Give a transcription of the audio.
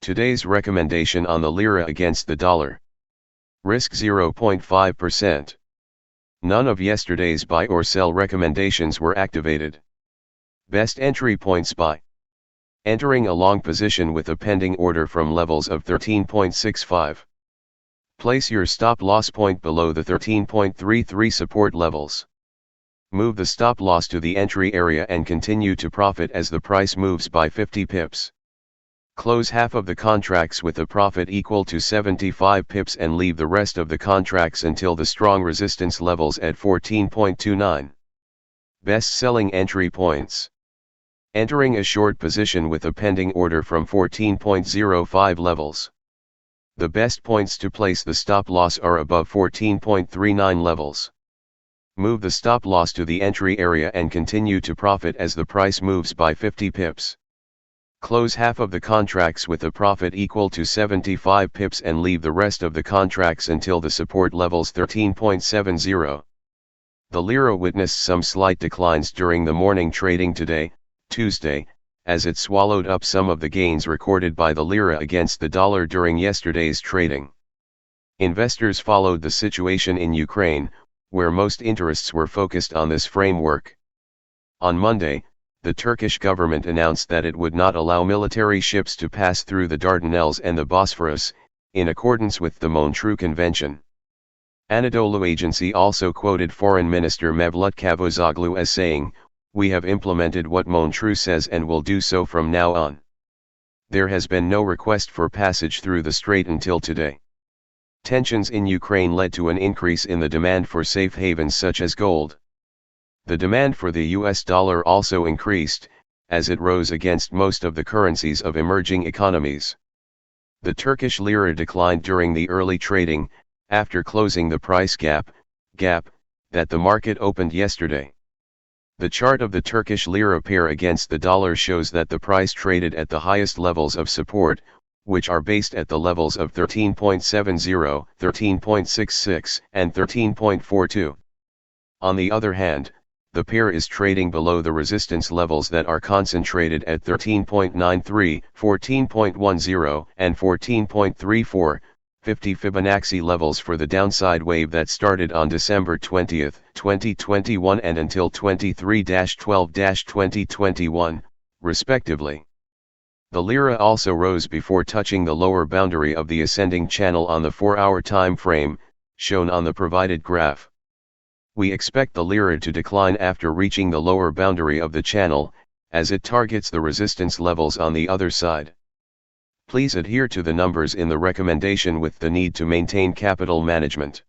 Today's recommendation on the lira against the dollar. Risk 0.5%. None of yesterday's buy or sell recommendations were activated. Best entry points: buy. Entering a long position with a pending order from levels of 13.65. Place your stop loss point below the 13.33 support levels. Move the stop loss to the entry area and continue to profit as the price moves by 50 pips. Close half of the contracts with a profit equal to 75 pips and leave the rest of the contracts until the strong resistance levels at 14.29. Best selling entry points. Entering a short position with a pending order from 14.05 levels. The best points to place the stop loss are above 14.39 levels. Move the stop loss to the entry area and continue to profit as the price moves by 50 pips. Close half of the contracts with a profit equal to 75 pips and leave the rest of the contracts until the support levels 13.70. The lira witnessed some slight declines during the morning trading today, Tuesday, as it swallowed up some of the gains recorded by the lira against the dollar during yesterday's trading. Investors followed the situation in Ukraine, where most interests were focused on this framework. On Monday, the Turkish government announced that it would not allow military ships to pass through the Dardanelles and the Bosphorus, in accordance with the Montreux Convention. Anadolu Agency also quoted Foreign Minister Mevlut Cavusoglu as saying, "We have implemented what Montreux says and will do so from now on." There has been no request for passage through the strait until today. Tensions in Ukraine led to an increase in the demand for safe havens such as gold. The demand for the US dollar also increased, as it rose against most of the currencies of emerging economies. The Turkish lira declined during the early trading, after closing the price gap that the market opened yesterday. The chart of the Turkish lira pair against the dollar shows that the price traded at the highest levels of support, which are based at the levels of 13.70, 13.66, and 13.42. On the other hand, the pair is trading below the resistance levels that are concentrated at 13.93, 14.10, and 14.34, 50 Fibonacci levels for the downside wave that started on December 20, 2021 and until 23-12-2021, respectively. The lira also rose before touching the lower boundary of the ascending channel on the 4-hour time frame, shown on the provided graph. We expect the lira to decline after reaching the lower boundary of the channel, as it targets the resistance levels on the other side. Please adhere to the numbers in the recommendation with the need to maintain capital management.